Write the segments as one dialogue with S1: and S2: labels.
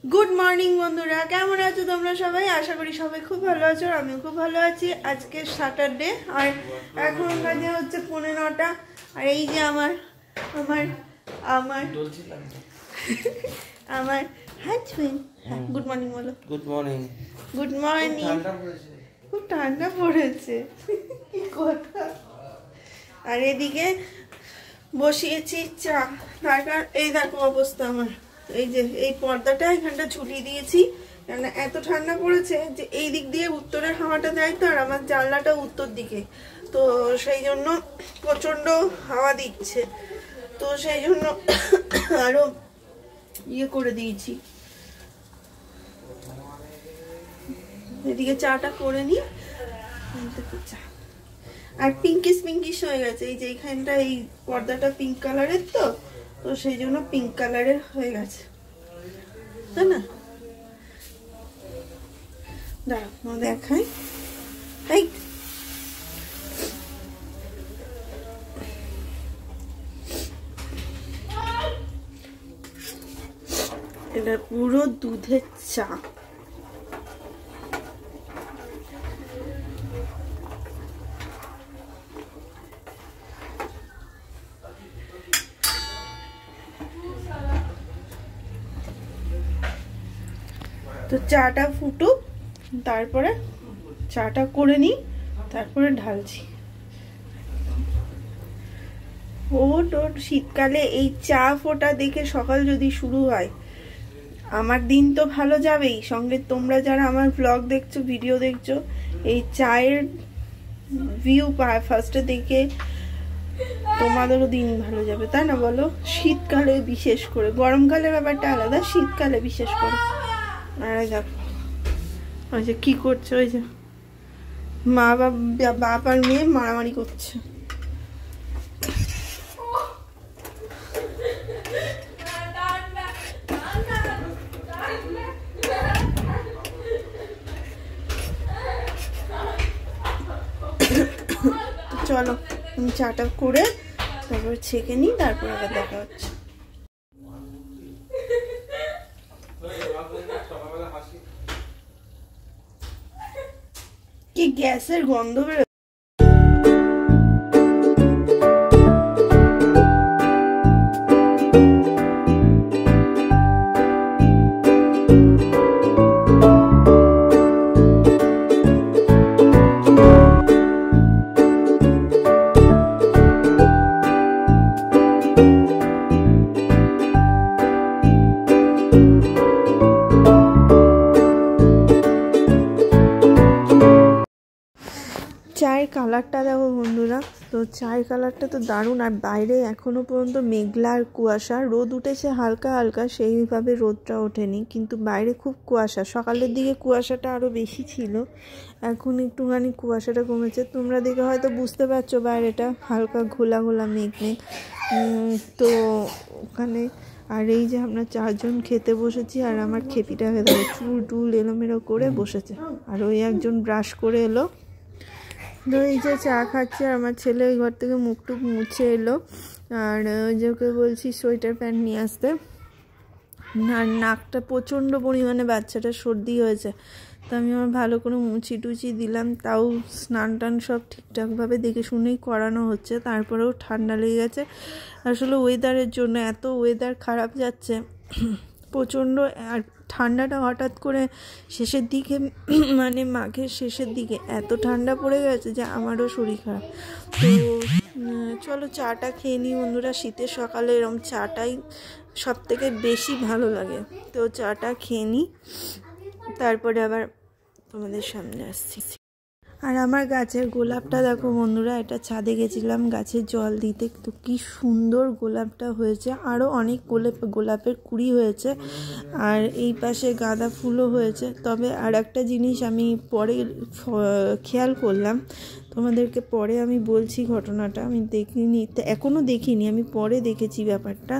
S1: Good morning बंधुरा केमन आछो तोमरा सबाई आशा करी सबाई खूब भालो आछो आमिও खूब भालो आछि। आजके सैटारडे और এখন বাজে হচ্ছে 9:15 আর এই যে আমার আমার আমার আমার হাজবেন্ড গুড মর্নিং বলো।
S2: Good morning.
S1: Good morning. খুব ঠান্ডা পড়েছে কি কথা। আর এদিকে বসিয়েছি চা। তার এই দেখো অবস্থা আমার, এই যে এই পর্দাটা এখানটা ঝুলিয়ে দিয়েছি কারণ এত ঠান্ডা পড়েছে যে এই দিক দিয়ে উত্তরের হাওয়াটা যায় তো, আর আমার জানলাটা উত্তর দিকে, তো সেই জন্য প্রচন্ড হাওয়া দিচ্ছে, তো সেই জন্য আরো ইয়ে করে দিয়েছি। এদিকে চাটা করে নি, চা আর পিঙ্কিশ পিঙ্কিশ হয়ে গেছে। এই যে এইখানটা এই পর্দাটা পিঙ্ক কালারের তো, তো সেই জন্য পিঙ্ক কালারের হয়ে গেছে, তাই না? দাঁড়াও দেখাই। এই এটা পুরো দুধের চা। তো চাটা ফুটুক, তারপরে চাটা করে নি, তারপরে ঢালছি। ওট শীতকালে এই চা ফোটা দেখে সকাল যদি শুরু হয়, আমার দিন তো ভালো যাবেই, সঙ্গে তোমরা যারা আমার ব্লগ দেখছো, ভিডিও দেখছো, এই চায়ের ভিউ ফার্স্টে দেখে তোমাদেরও দিন ভালো যাবে, তাই না বলো? শীতকালে বিশেষ করে, গরমকালে ব্যাপারটা আলাদা, শীতকালে বিশেষ করে। আরে দেখো ওই যে কি করছে, ওই যে মা বাপ আর মেয়ে মারামারি করছে। চলো আমি চাটা করে তারপর ছেঁকে নিই, তারপর আবার দেখা হচ্ছে। কি গ্যাসের গন্ধ বেরো। চায়ের কালারটা দেখো বন্ধুরা, তো চায়ের কালারটা তো দারুণ। আর বাইরে এখনো পর্যন্ত মেঘলা আর কুয়াশা, রোদ উঠেছে হালকা হালকা, সেইভাবে রোদটা ওঠেনি, কিন্তু বাইরে খুব কুয়াশা। সকালের দিকে কুয়াশাটা আরও বেশি ছিল, এখন একটুখানি কুয়াশাটা কমেছে। তোমরা দেখে হয়তো বুঝতে পারছো বাইরেটা হালকা ঘোলা ঘোলা মেঘ মেঘ। তো ওখানে আর এই যে আমরা চারজন খেতে বসেছি, আর আমার খেপিটা হয়ে দেখো চুল টুল এলোমেলো করে বসেছে, আর ওই একজন ব্রাশ করে এলো। তো এই যে চা খাচ্ছে, আর আমার ছেলে ওই ঘর থেকে মুখ টুক মুছে এলো, আর ওই যে ওকে বলছি সোয়েটার প্যান্ট নিয়ে আসতে। আর নাকটা প্রচণ্ড পরিমাণে বাচ্চাটা সর্দি হয়েছে, তো আমি আমার ভালো করে মুছি টুচি দিলাম, তাও স্নান টান সব ঠিকঠাকভাবে দেখে শুনেই করানো হচ্ছে। তারপরেও ঠান্ডা লেগে গেছে আসলে ওয়েদারের জন্য, এত ওয়েদার খারাপ যাচ্ছে প্রচণ্ড। আর ঠান্ডাটা হঠাৎ করে শেষের দিকে, মানে মাঘের শেষের দিকে এত ঠান্ডা পড়ে গেছে যে আমারও শরীর খারাপ। তো চলো চাটা খেয়ে নিই বন্ধুরা। শীতের সকালে এরকম চাটাই সব থেকে বেশি ভালো লাগে। তো চাটা খেয়ে নিই, তারপরে আবার তোমাদের সামনে আসছি। আর আমার গাছের গোলাপটা দেখো বন্ধুরা, এটা ছাদে গেছিলাম গাছে জল দিতে, তো কি সুন্দর গোলাপটা হয়েছে। আরও অনেক গোলাপের কুঁড়ি হয়েছে, আর এই পাশে গাঁদা ফুলও হয়েছে। তবে আর একটা জিনিস আমি পরে খেয়াল করলাম, তোমাদেরকে পরে আমি বলছি ঘটনাটা, আমি দেখিনি, এখনও দেখিনি, আমি পরে দেখেছি ব্যাপারটা,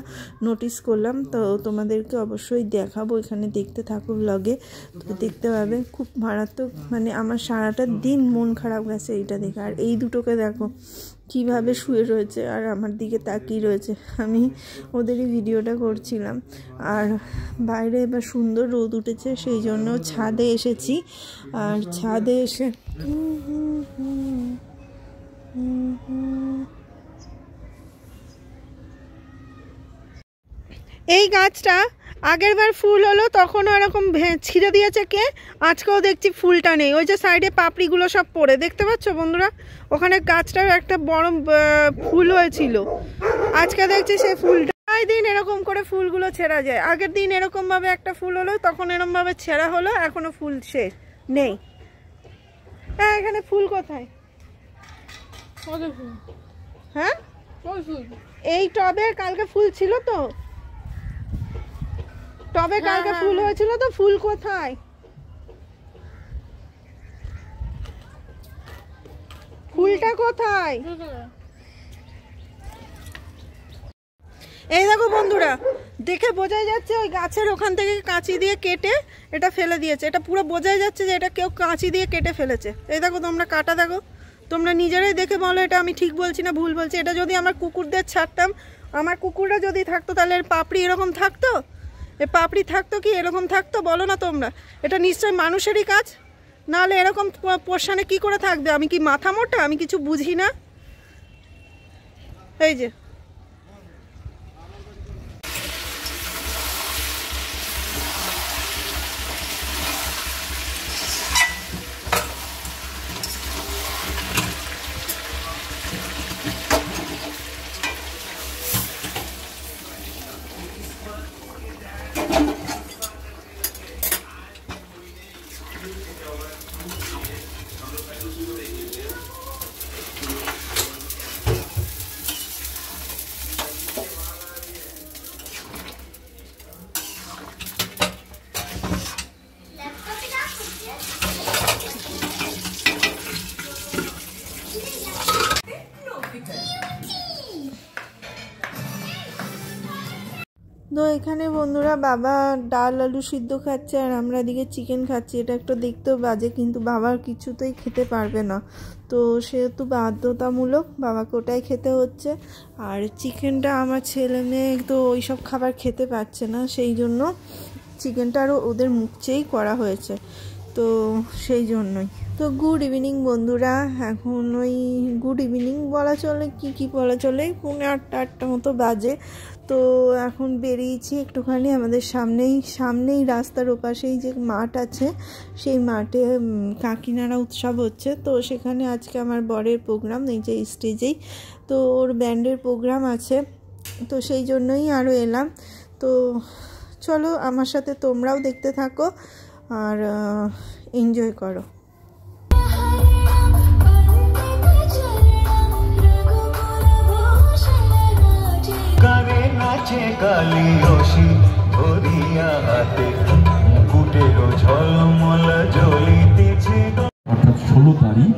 S1: নোটিস করলাম, তো তোমাদেরকে অবশ্যই দেখাবো। এখানে দেখতে থাকো ব্লগে, তো দেখতে পাবে। খুব মারাত্মক, মানে আমার সারাটা দিন মন খারাপ গেছে এইটা দেখে। আর এই দুটোকে দেখো কিভাবে শুয়ে রয়েছে আর আমার দিকে তাকিয়ে রয়েছে। আমি ওদেরই ভিডিওটা করছিলাম। আর বাইরে এবার সুন্দর রোদ উঠেছে, সেই জন্য ছাদে এসেছি। আর ছাদে এসে এই গাছটা আগের বার ফুল হলো তখনও এরকম ছিঁড়ে দিয়েছে কে, আজকেও দেখছি ফুলটা নেই। ওই যে সাইডে পাপড়িগুলো সব পড়ে, দেখতে পাচ্ছ বন্ধুরা? ওখানে গাছটার একটা বড় ফুল হয়েছিল, আজকে দেখছি সেই ফুলটা। প্রায় দিন এরকম করে ফুলগুলো ছেঁড়া যায়। আগের দিন এরকম ভাবে একটা ফুল হলো, তখন এরকম ভাবে ছেঁড়া হলো, এখনো ফুল শেষ নেই। হ্যাঁ, এখানে ফুল কোথায়? হ্যাঁ, এই টবে কালকে ফুল ছিল তো, টবে কালকে ফুল হয়েছিল তো, ফুল কোথায়? ফুলটা কোথায়? এই দেখো বন্ধুরা, দেখে বোঝাই যাচ্ছে ওই গাছের ওখান থেকে কাঁচি দিয়ে কেটে এটা ফেলে দিয়েছে। এটা পুরো বোঝাই যাচ্ছে যে এটা কেউ কাঁচি দিয়ে কেটে ফেলেছে। এই দেখো, তোমরা কাটা দেখো, তোমরা নিজেরাই দেখে বলো এটা আমি ঠিক বলছি না ভুল বলছি। এটা যদি আমার কুকুরদের ছাড়তাম, আমার কুকুররা যদি থাকতো, তাহলে এর পাপড়ি এরকম থাকতো? এ পাপড়ি থাকতো কি এরকম থাকতো? বলো না তোমরা। এটা নিশ্চয়ই মানুষেরই কাজ, নাহলে এরকম পোষানে কি করে থাকবে? আমি কি মাথা মোটা? আমি কিছু বুঝি না? এই যে তো এখানে বন্ধুরা বাবা ডাল আলু সিদ্ধ খাচ্ছে আর আমরা এদিকে চিকেন খাচ্ছি। এটা একটু দেখতেও বাজে, কিন্তু বাবার কিছুতেই খেতে পারবে না, তো সেহেতু বাধ্যতামূলক বাবাকে ওটাই খেতে হচ্ছে। আর চিকেনটা আমার ছেলে মেয়ে তো ওই সব খাবার খেতে পারছে না, সেই জন্য চিকেনটা আরও ওদের মুখ চেয়েই করা হয়েছে, তো সেই জন্যই। তো গুড ইভিনিং বন্ধুরা, এখন ওই গুড ইভিনিং বলা চলে কি বলা চলে, 8:30 মতো বাজে। তো এখন বেরিয়েছি একটুখানি আমাদের সামনেই রাস্তার ওপাশেই যে মাঠ আছে, সেই মাঠে কাকিনাড়া উৎসব হচ্ছে। তো সেখানে আজকে আমার বরের প্রোগ্রাম, এই যে স্টেজেই, তো ওর ব্যান্ডের প্রোগ্রাম আছে, তো সেই জন্যই আরও এলাম। তো চলো আমার সাথে তোমরাও দেখতে থাকো আর এনজয় করো।
S2: অর্থাৎ 16 তারিখ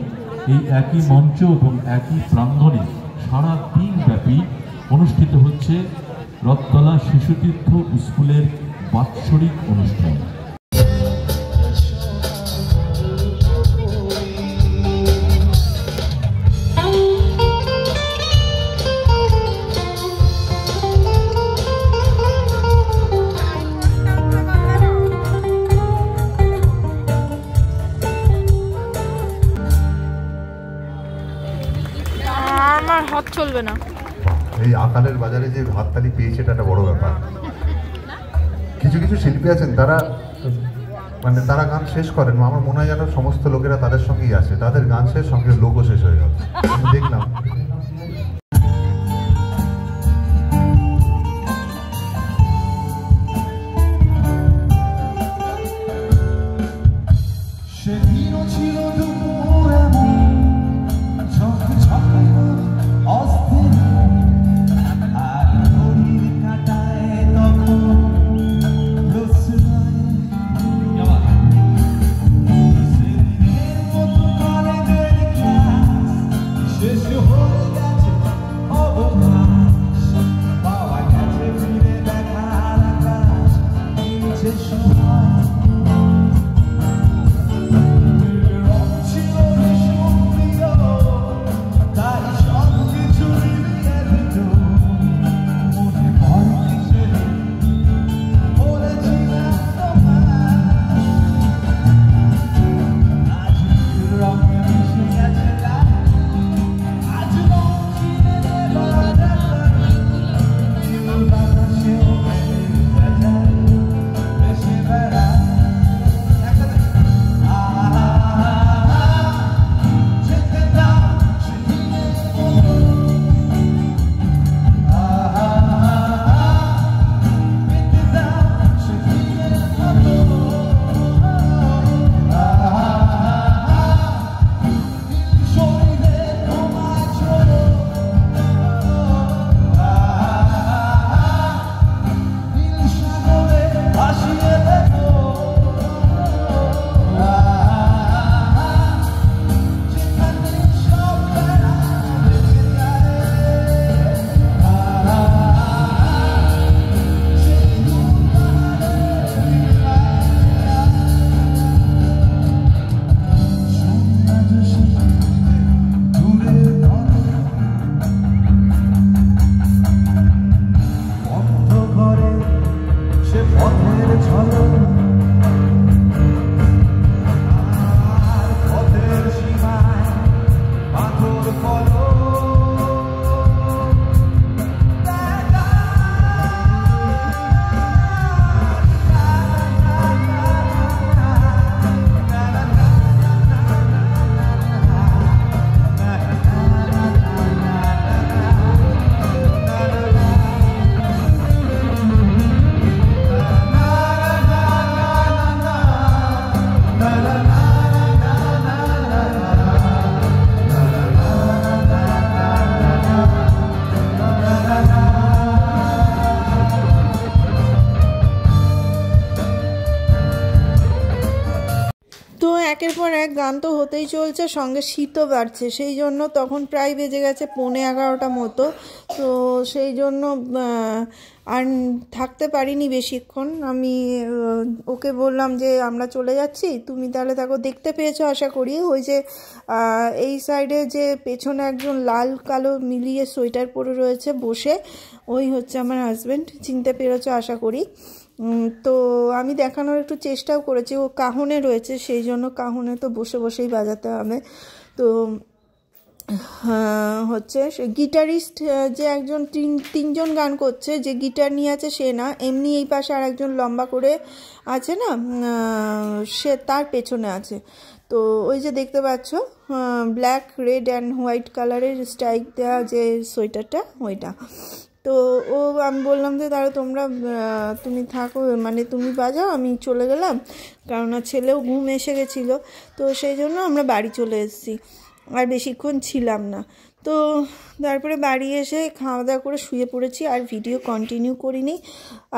S2: এই একই মঞ্চ এবং একই প্রাঙ্গণে সারা দিন ব্যাপী অনুষ্ঠিত হচ্ছে রথতলা শিশুতীর্থ স্কুলের বাৎসরিক অনুষ্ঠান।
S1: আমার হাত চলবে না।
S3: এই আকালের বাজারে যে হাততালি পেয়েছে এটা একটা বড় ব্যাপার। কিছু কিছু শিল্পী আছেন তারা তারা গান শেষ করেন, আমার মনে হয় যেন সমস্ত লোকেরা তাদের সঙ্গেই আছে, তাদের গান শেষ সঙ্গে লোকও শেষ হয়ে গেল। দেখলাম
S1: একের পর এক গান তো হতেই চলছে, সঙ্গে শীতও বাড়ছে, সেই জন্য তখন প্রায় বেজে গেছে 11:15 মতো। তো সেই জন্য আর থাকতে পারিনি বেশিক্ষণ। আমি ওকে বললাম যে আমরা চলে যাচ্ছি, তুমি তাহলে দেখো দেখতে পেয়েছো আশা করি, ওই যে এই সাইডে যে পেছনে একজন লাল কালো মিলিয়ে সোয়েটার পরে রয়েছে বসে, ওই হচ্ছে আমার হাজব্যান্ড, চিনতে পেরেছো আশা করি। তো আমি দেখানোর একটু চেষ্টাও করেছি, ও কাহনে রয়েছে, সেই জন্য কাহনে তো বসে বসেই বাজাতে হবে। তো হচ্ছে সে গিটারিস্ট যে একজন তিনজন গান করছে, যে গিটার নিয়ে আছে সে না, এমনি এই পাশে আর একজন লম্বা করে আছে না, সে তার পেছনে আছে। তো ওই যে দেখতে পাচ্ছ ব্ল্যাক রেড অ্যান্ড হোয়াইট কালারের স্ট্রাইক দেওয়া যে সোয়েটারটা, ওইটা। তো ও আমি বললাম যে তাহলে তুমি থাকো, মানে তুমি বাজাও, আমি চলে গেলাম, কারণ ছেলেও ঘুম এসে গেছিলো। তো সেই জন্য আমরা বাড়ি চলে এসেছি, আর বেশিক্ষণ ছিলাম না। তো তারপরে বাড়ি এসে খাওয়া দাওয়া করে শুয়ে পড়েছি, আর ভিডিও কন্টিনিউ করিনি।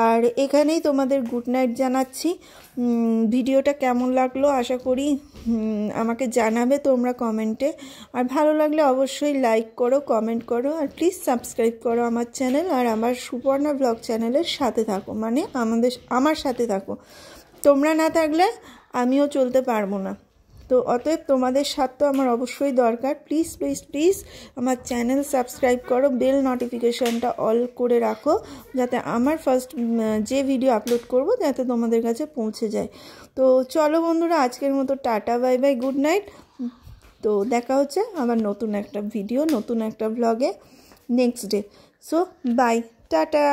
S1: আর এখানেই তোমাদের গুড নাইট জানাচ্ছি। ভিডিওটা কেমন লাগলো আশা করি আমাকে জানাবে তোমরা কমেন্টে, আর ভালো লাগলে অবশ্যই লাইক করো, কমেন্ট করো, আর প্লিজ সাবস্ক্রাইব করো আমার চ্যানেল, আর আমার সুপর্ণা ব্লগ চ্যানেলের সাথে থাকো, মানে আমার সাথে থাকো। তোমরা না থাকলে আমিও চলতে পারবো না। তো অতএব তোমাদের সাথ তো আমার অবশ্যই দরকার। প্লিজ প্লিজ প্লিজ আমার চ্যানেল সাবস্ক্রাইব করো, বেল নোটিফিকেশানটা অল করে রাখো, যাতে আমার ফার্স্ট যে ভিডিও আপলোড করব যাতে তোমাদের কাছে পৌঁছে যায়। তো চলো বন্ধুরা, আজকের মতো tata, bye bye, good night. তো দেখা হচ্ছে আবার নতুন একটা ভিডিও, নতুন একটা ব্লগে next day. So bye, tata.